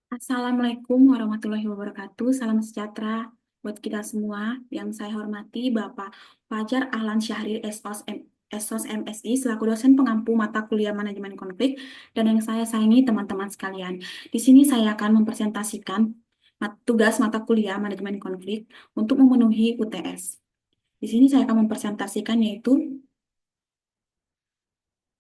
Assalamualaikum warahmatullahi wabarakatuh. Salam sejahtera buat kita semua. Yang saya hormati Bapak Fajar Ahlan Syahrir, SOS MSI, selaku dosen pengampu mata kuliah manajemen konflik, dan yang saya sayangi teman-teman sekalian. Di sini saya akan mempresentasikan tugas mata kuliah manajemen konflik untuk memenuhi UTS. Di sini saya akan mempresentasikan yaitu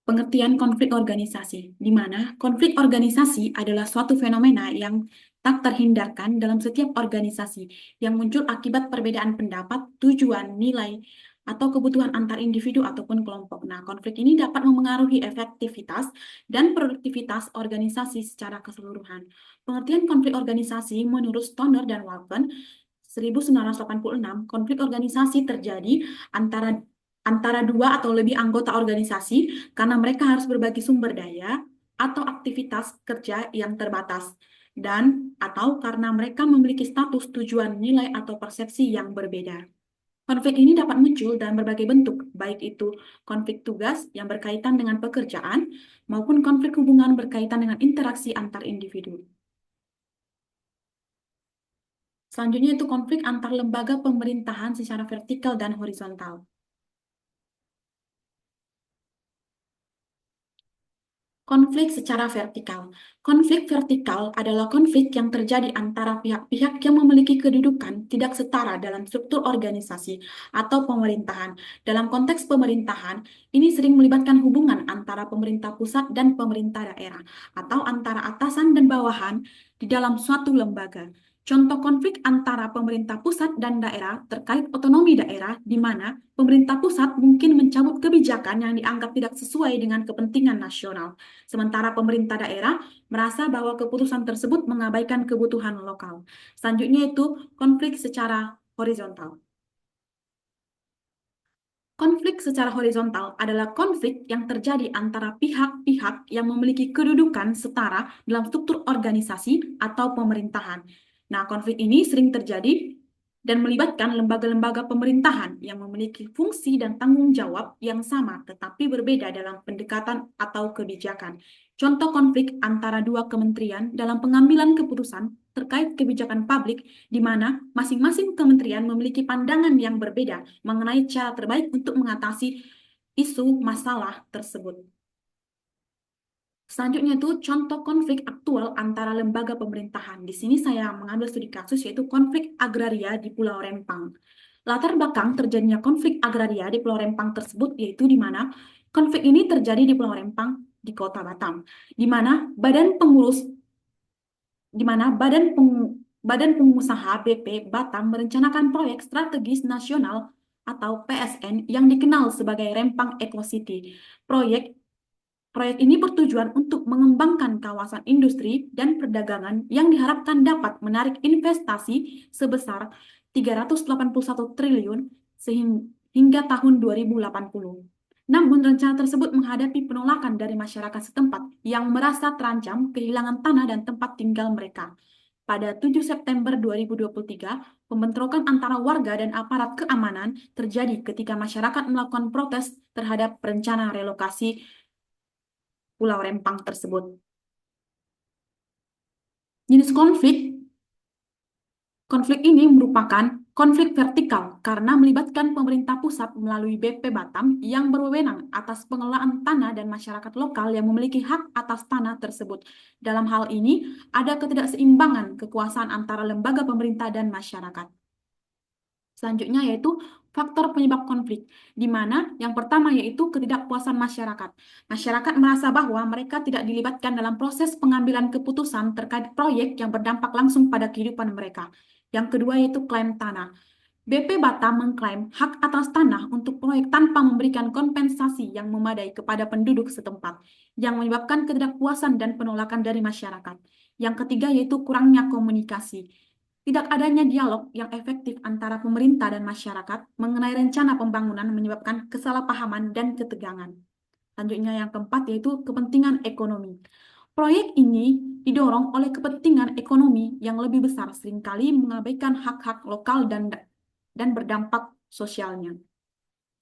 pengertian konflik organisasi, di mana konflik organisasi adalah suatu fenomena yang tak terhindarkan dalam setiap organisasi yang muncul akibat perbedaan pendapat, tujuan, nilai, atau kebutuhan antar individu ataupun kelompok. Nah, konflik ini dapat memengaruhi efektivitas dan produktivitas organisasi secara keseluruhan. Pengertian konflik organisasi menurut Stoner dan Walken 1986, konflik organisasi terjadi antara antara dua atau lebih anggota organisasi karena mereka harus berbagi sumber daya atau aktivitas kerja yang terbatas dan atau karena mereka memiliki status, tujuan, nilai, atau persepsi yang berbeda. Konflik ini dapat muncul dalam berbagai bentuk, baik itu konflik tugas yang berkaitan dengan pekerjaan maupun konflik hubungan berkaitan dengan interaksi antar individu. Selanjutnya itu konflik antar lembaga pemerintahan secara vertikal dan horizontal. Konflik secara vertikal. Konflik vertikal adalah konflik yang terjadi antara pihak-pihak yang memiliki kedudukan tidak setara dalam struktur organisasi atau pemerintahan. Dalam konteks pemerintahan, ini sering melibatkan hubungan antara pemerintah pusat dan pemerintah daerah, atau antara atasan dan bawahan di dalam suatu lembaga. Contoh konflik antara pemerintah pusat dan daerah terkait otonomi daerah, di mana pemerintah pusat mungkin mencabut kebijakan yang dianggap tidak sesuai dengan kepentingan nasional. Sementara pemerintah daerah merasa bahwa keputusan tersebut mengabaikan kebutuhan lokal. Selanjutnya itu konflik secara horizontal. Konflik secara horizontal adalah konflik yang terjadi antara pihak-pihak yang memiliki kedudukan setara dalam struktur organisasi atau pemerintahan. Nah, konflik ini sering terjadi dan melibatkan lembaga-lembaga pemerintahan yang memiliki fungsi dan tanggung jawab yang sama tetapi berbeda dalam pendekatan atau kebijakan. Contoh konflik antara dua kementerian dalam pengambilan keputusan terkait kebijakan publik di mana masing-masing kementerian memiliki pandangan yang berbeda mengenai cara terbaik untuk mengatasi isu masalah tersebut. Selanjutnya itu contoh konflik aktual antara lembaga pemerintahan. Di sini saya mengambil studi kasus yaitu konflik agraria di Pulau Rempang. Latar belakang terjadinya konflik agraria di Pulau Rempang tersebut yaitu di mana konflik ini terjadi di Pulau Rempang di Kota Batam, di mana Badan Pengusaha BP Batam merencanakan proyek strategis nasional atau PSN yang dikenal sebagai Rempang Eco City. Proyek Proyek ini bertujuan untuk mengembangkan kawasan industri dan perdagangan yang diharapkan dapat menarik investasi sebesar 381 triliun hingga tahun 2080. Namun, rencana tersebut menghadapi penolakan dari masyarakat setempat yang merasa terancam kehilangan tanah dan tempat tinggal mereka. Pada 7 September 2023, pembentrokan antara warga dan aparat keamanan terjadi ketika masyarakat melakukan protes terhadap rencana relokasi Pulau Rempang tersebut. Jenis konflik ini merupakan konflik vertikal karena melibatkan pemerintah pusat melalui BP Batam yang berwenang atas pengelolaan tanah dan masyarakat lokal yang memiliki hak atas tanah tersebut. Dalam hal ini, ada ketidakseimbangan kekuasaan antara lembaga pemerintah dan masyarakat. Selanjutnya yaitu faktor penyebab konflik, di mana yang pertama yaitu ketidakpuasan masyarakat. Masyarakat merasa bahwa mereka tidak dilibatkan dalam proses pengambilan keputusan terkait proyek yang berdampak langsung pada kehidupan mereka. Yang kedua yaitu klaim tanah. BP Batam mengklaim hak atas tanah untuk proyek tanpa memberikan kompensasi yang memadai kepada penduduk setempat, yang menyebabkan ketidakpuasan dan penolakan dari masyarakat. Yang ketiga yaitu kurangnya komunikasi. Tidak adanya dialog yang efektif antara pemerintah dan masyarakat mengenai rencana pembangunan menyebabkan kesalahpahaman dan ketegangan. Selanjutnya yang keempat yaitu kepentingan ekonomi. Proyek ini didorong oleh kepentingan ekonomi yang lebih besar, seringkali mengabaikan hak-hak lokal dan berdampak sosialnya.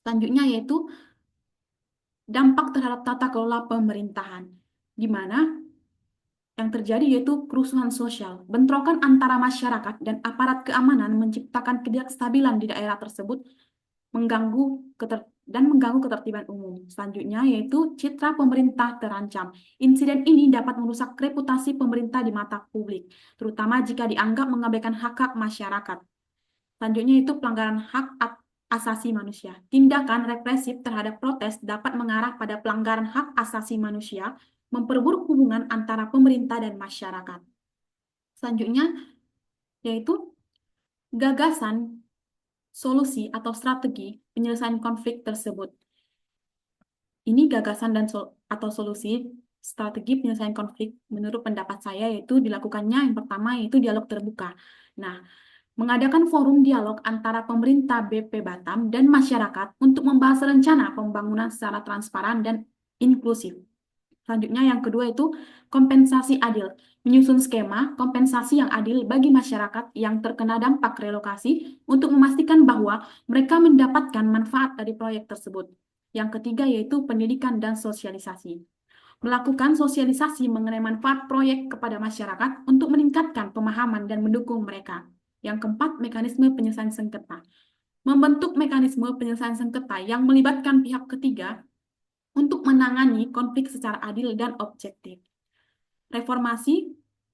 Selanjutnya yaitu dampak terhadap tata kelola pemerintahan, di mana yang terjadi yaitu kerusuhan sosial. Bentrokan antara masyarakat dan aparat keamanan menciptakan ketidakstabilan di daerah tersebut, mengganggu ketertiban umum. Selanjutnya yaitu citra pemerintah terancam. Insiden ini dapat merusak reputasi pemerintah di mata publik, terutama jika dianggap mengabaikan hak-hak masyarakat. Selanjutnya itu pelanggaran asasi manusia. Tindakan represif terhadap protes dapat mengarah pada pelanggaran hak asasi manusia, memperburuk hubungan antara pemerintah dan masyarakat. Selanjutnya yaitu gagasan, solusi atau strategi penyelesaian konflik tersebut. Ini gagasan atau solusi strategi penyelesaian konflik menurut pendapat saya yaitu dilakukannya yang pertama yaitu dialog terbuka. Nah, mengadakan forum dialog antara pemerintah BP Batam dan masyarakat untuk membahas rencana pembangunan secara transparan dan inklusif. Selanjutnya yang kedua itu kompensasi adil. Menyusun skema kompensasi yang adil bagi masyarakat yang terkena dampak relokasi untuk memastikan bahwa mereka mendapatkan manfaat dari proyek tersebut. Yang ketiga yaitu pendidikan dan sosialisasi. Melakukan sosialisasi mengenai manfaat proyek kepada masyarakat untuk meningkatkan pemahaman dan mendukung mereka. Yang keempat, mekanisme penyelesaian sengketa. Membentuk mekanisme penyelesaian sengketa yang melibatkan pihak ketiga untuk menangani konflik secara adil dan objektif. Reformasi,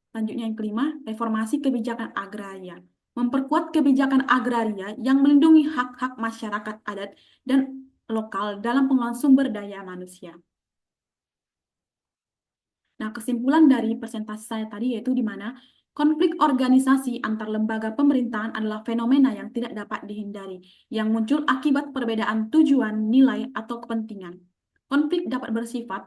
selanjutnya yang kelima, reformasi kebijakan agraria. Memperkuat kebijakan agraria yang melindungi hak-hak masyarakat adat dan lokal dalam pengelolaan sumber daya manusia. Nah, kesimpulan dari presentasi saya tadi yaitu di mana konflik organisasi antar lembaga pemerintahan adalah fenomena yang tidak dapat dihindari, yang muncul akibat perbedaan tujuan, nilai, atau kepentingan. Konflik dapat bersifat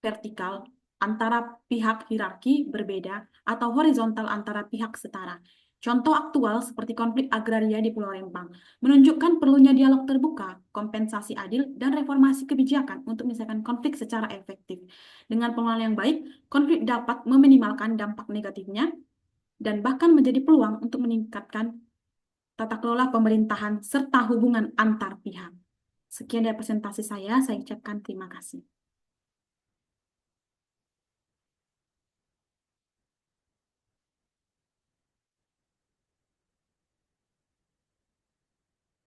vertikal antara pihak hierarki berbeda atau horizontal antara pihak setara. Contoh aktual seperti konflik agraria di Pulau Rempang menunjukkan perlunya dialog terbuka, kompensasi adil, dan reformasi kebijakan untuk menyelesaikan konflik secara efektif. Dengan pengelolaan yang baik, konflik dapat meminimalkan dampak negatifnya dan bahkan menjadi peluang untuk meningkatkan tata kelola pemerintahan serta hubungan antar pihak. Sekian dari presentasi saya ucapkan terima kasih.